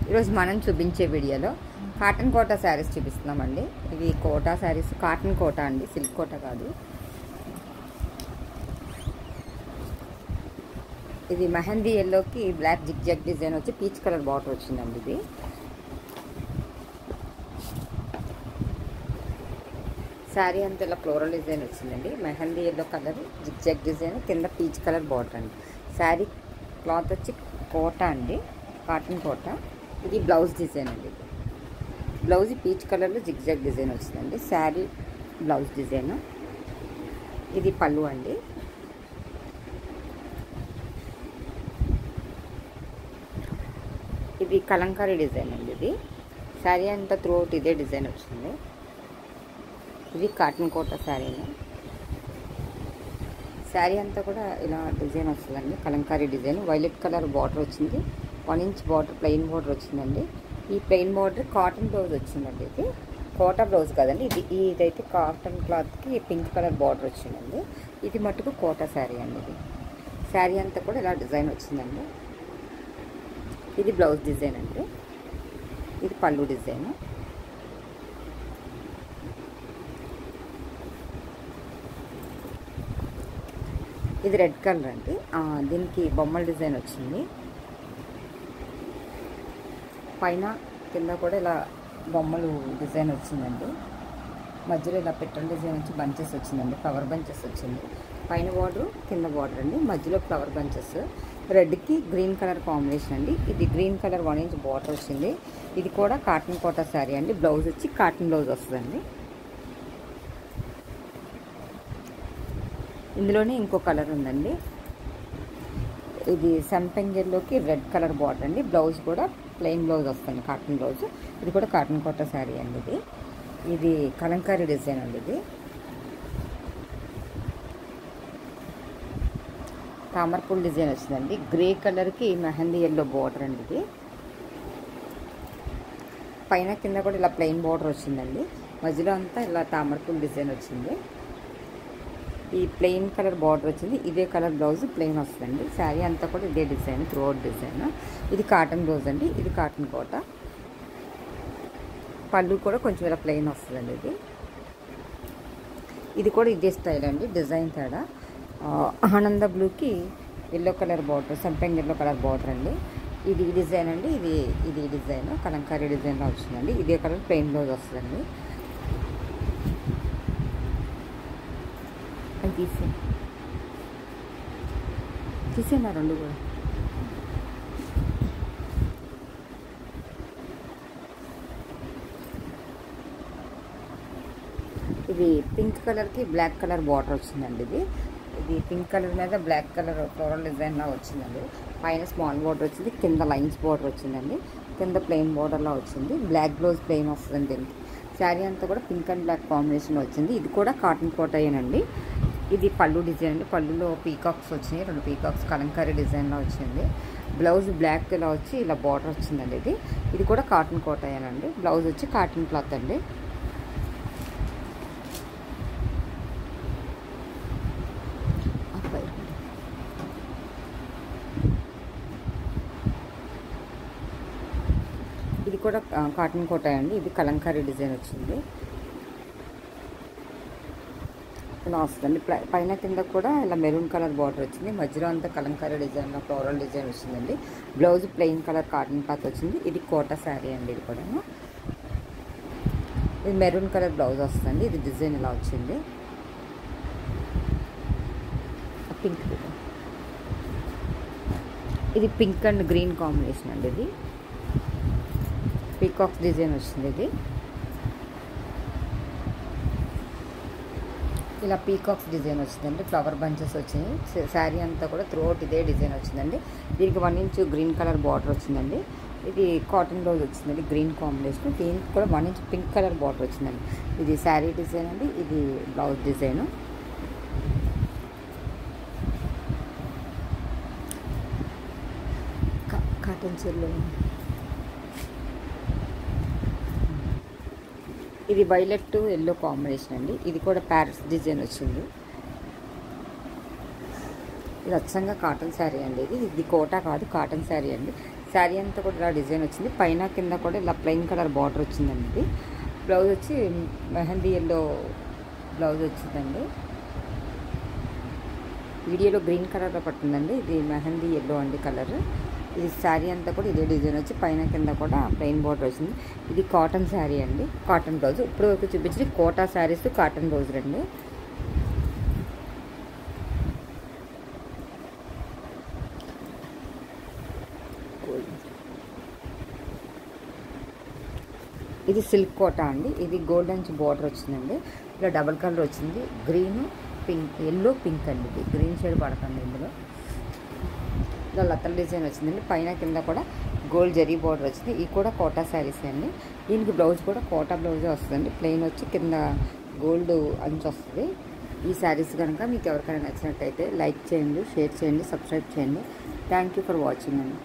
ఈరోజు మనం చూపించే వీడియోలో కాటన్ కోటా శారీస్ చూపిస్తున్నామండి. ఇవి కోటా శారీస్, కాటన్ కోటా అండి, సిల్క్ కోటా కాదు. ఇది మెహందీ ఎల్లోకి బ్లాక్ జిగ్ డిజైన్ వచ్చి పీచ్ కలర్ బార్డర్ వచ్చిందండి. ఇది శారీ అంతా ఇలా ఫ్లోరల్ డిజైన్ వచ్చిందండి. Mehndi yellow colour zig design, కింద పీచ్ కలర్ బార్డర్ అండి. శారీ క్లాత్ వచ్చి కోటా అండి, కాటన్ కోటా. ఇది బ్లౌజ్ డిజైన్ అండి. బ్లౌజ్ పీచ్ కలర్లో జిగ్ డిజైన్ వచ్చిందండి. Sari blouse design. ఇది పళ్ళు అండి. ఇది కలంకారీ డిజైన్ అండి. ఇది శారీ అంతా త్రూఅవుట్ ఇదే డిజైన్ వచ్చింది. ఇది కాటన్ కోటా శారీని. శారీ అంతా కూడా ఇలా డిజైన్ వస్తుందండి, Kalamkari design. Violet colour border వచ్చింది, 1 ఇంచ్ బార్డర్, ప్లెయిన్ బార్డర్ వచ్చిందండి. ఈ ప్లెయిన్ బార్డర్ కాటన్ బ్లౌజ్ వచ్చిందండి. ఇది కోటా బ్లౌజ్ కదండి, ఇదైతే కాటన్ క్లాత్కి పింక్ కలర్ బార్డర్ వచ్చిందండి. ఇది మట్టుకు కోటా శారీ అండి. ఇది శారీ అంతా కూడా ఇలా డిజైన్ వచ్చిందండి. ఇది బ్లౌజ్ డిజైన్ అండి. ఇది పళ్ళు డిజైన్. ఇది రెడ్ కలర్ అండి. దీనికి బొమ్మల డిజైన్ వచ్చింది. పైన కింద కూడా ఇలా బొమ్మలు డిజైన్ వచ్చిందండి. మధ్యలో ఇలా పెట్టెల డిజైన్ వచ్చి బంచెస్ వచ్చిందండి, ఫ్లవర్ బంచెస్ వచ్చింది. పైన బార్డర్, కింద బార్డర్ అండి, మధ్యలో ఫ్లవర్ బంచెస్. రెడ్కి గ్రీన్ కలర్ కాంబినేషన్ అండి. ఇది గ్రీన్ కలర్ 1 ఇంచ్ బార్డర్ వచ్చింది. ఇది కూడా కాటన్ కోటా శారీ అండి. బ్లౌజ్ వచ్చి కాటన్ బ్లౌజ్ వస్తుందండి. ఇందులోనే ఇంకో కలర్ ఉందండి. ఇది సంపెంగెల్లోకి రెడ్ కలర్ బార్డర్ అండి. బ్లౌజ్ కూడా ప్లెయిన్ బ్లౌజ్ వస్తుంది, కాటన్ బ్లౌజ్. ఇది కూడా కాటన్ కోటా శారీ అండి. ఇది కలంకారీ డిజైన్ అండి. ఇది తామరపూల్ డిజైన్ వచ్చిందండి. గ్రే కలర్కి మెహందీ ఎల్లో బార్డర్ అండి. ఇది పైన కింద కూడా ఇలా ప్లెయిన్ బార్డర్ వచ్చిందండి. మధ్యలో అంతా ఇలా తామరపూల్ డిజైన్ వచ్చింది. ఈ ప్లెయిన్ కలర్ బార్డర్ వచ్చింది. ఇదే కలర్ బ్లౌజ్ ప్లెయిన్ వస్తుందండి. శారీ అంతా కూడా ఇదే డిజైన్, త్రూఅవుట్ డిజైన్. ఇది కాటన్ బ్లౌజ్ అండి. ఇది కాటన్ కోటా. పళ్ళు కూడా కొంచెం ఇలా ప్లెయిన్ వస్తుందండి. ఇది కూడా ఇదే స్టైల్ అండి, డిజైన్ తేడా. ఆనంద బ్లూకి ఎల్లో కలర్ బార్డర్, సంపెంగ్ ఎల్లో కలర్ బార్డర్ అండి. ఇది డిజైన్ అండి. ఇది డిజైన్ కలంకారీ డిజైన్లో వచ్చిందండి. ఇదే కలర్ ప్లెయిన్ బ్లౌజ్ వస్తుందండి. అది తీసేనా రెండు కూడా. ఇది పింక్ కలర్కి బ్లాక్ కలర్ బార్డర్ వచ్చిందండి. ఇది పింక్ కలర్ మీద బ్లాక్ కలర్ ఫ్లోరల్ డిజైన్లా వచ్చిందండి. పైన స్మాల్ బార్డర్ వచ్చింది, కింద లైన్స్ బార్డర్ వచ్చిందండి, కింద ప్లెయిన్ బార్డర్లా వచ్చింది. బ్లాక్ బ్లౌజ్ ప్లెయిన్ వస్తుందండి. దీనికి శారీ అంతా కూడా పింక్ అండ్ బ్లాక్ కాంబినేషన్ వచ్చింది. ఇది కూడా కాటన్ కోటాయేనండి. ఇది పళ్ళు డిజైన్ అండి. పళ్ళులో పీకాక్స్ వచ్చినాయి, 2 పీకాక్స్ కలంకారీ డిజైన్లో వచ్చింది. బ్లౌజ్ బ్లాక్ ఇలా వచ్చి ఇలా బార్డర్ వచ్చిందండి. ఇది కూడా కాటన్ కోటాయేనండి. బ్లౌజ్ వచ్చి కాటన్ క్లాత్ అండి. ఇది కూడా కాటన్ కోటా అండి. ఇది కలంకారీ డిజైన్ వచ్చింది. ఇలా వస్తుందండి. పైన కింద కూడా ఇలా మెరూన్ కలర్ బార్డర్ వచ్చింది. మధ్యలో అంతా కలంకారీ డిజైన్లో ఫ్లోరల్ డిజైన్ వచ్చిందండి. Blouse plain colour cotton cloth వచ్చింది. ఇది కోటా శారీ అండి. ఇది కూడా ఇది మెరూన్ కలర్ బ్లౌజ్ వస్తుంది. ఇది డిజైన్ ఇలా వచ్చింది. పింక్, ఇది పింక్ అండ్ గ్రీన్ కాంబినేషన్ అండి. ఇది పీకాక్స్ డిజైన్ వచ్చింది. ఇది ఇలా పీకాక్స్ డిజైన్ వచ్చిందండి. ఫ్లవర్ బంచెస్ వచ్చినాయి. శారీ అంతా కూడా త్రూఅవుట్ ఇదే డిజైన్ వచ్చిందండి. దీనికి 1 ఇంచ్ గ్రీన్ కలర్ బార్డర్ వచ్చిందండి. ఇది కాటన్ బ్లౌజ్ వచ్చిందండి, గ్రీన్ కాంబినేషన్. దీనికి కూడా 1 ఇంచ్ పింక్ కలర్ బార్డర్ వచ్చిందండి. ఇది శారీ డిజైన్ అండి. ఇది బ్లౌజ్ డిజైన్. కాటన్ చీరలో ఇది వైలెట్ ఎల్లో కాంబినేషన్ అండి. ఇది కూడా ప్యారెట్స్ డిజైన్ వచ్చింది. ఇది అచ్చంగా కాటన్ శారీ అండి. ఇది కోటా కాదు, కాటన్ శారీ అండి. శారీ అంతా కూడా ఇలా డిజైన్ వచ్చింది, పైన కింద కూడా ఇలా ప్లెయిన్ కలర్ బార్డర్ వచ్చిందండి. ఇది బ్లౌజ్ వచ్చి మెహందీ ఎల్లో బ్లౌజ్ వచ్చిందండి. వీడియోలో గ్రీన్ కలర్లో పడుతుందండి, ఇది మెహందీ ఎల్లో అండి కలర్. ఇది శారీ అంతా కూడా ఇదే డిజైన్ వచ్చి పైన కింద కూడా ప్లెయిన్ బార్డర్ వచ్చింది. ఇది కాటన్ శారీ అండి, కాటన్ బ్లౌజ్. ఇప్పుడు వరకు చూపించింది కోటా శారీస్ కాటన్ బ్లౌజ్ రండి. ఇది సిల్క్ కోటా అండి, ఇది గోల్డెన్ బార్డర్ వచ్చిందండి. ఇలా డబల్ కలర్ వచ్చింది, గ్రీన్ పింక్, ఎల్లో పింక్ అండి. ఇది గ్రీన్ షేడ్ పడుతుంది ఇందులో. ఇలా లతల డిజైన్ వచ్చిందండి, పైన కింద కూడా గోల్డ్ జరీ బార్డర్ వచ్చింది. ఇది కూడా కోటా శారీస్ అండి. దీనికి బ్లౌజ్ కూడా కోటా బ్లౌజే వస్తుందండి, ప్లెయిన్ వచ్చి కింద గోల్డ్ అంచు వస్తుంది. ఈ శారీస్ కనుక మీకు ఎవరికైనా నచ్చినట్టయితే లైక్ చేయండి, షేర్ చేయండి, సబ్స్క్రైబ్ చేయండి. థ్యాంక్ యూ ఫర్ వాచింగ్ అండి.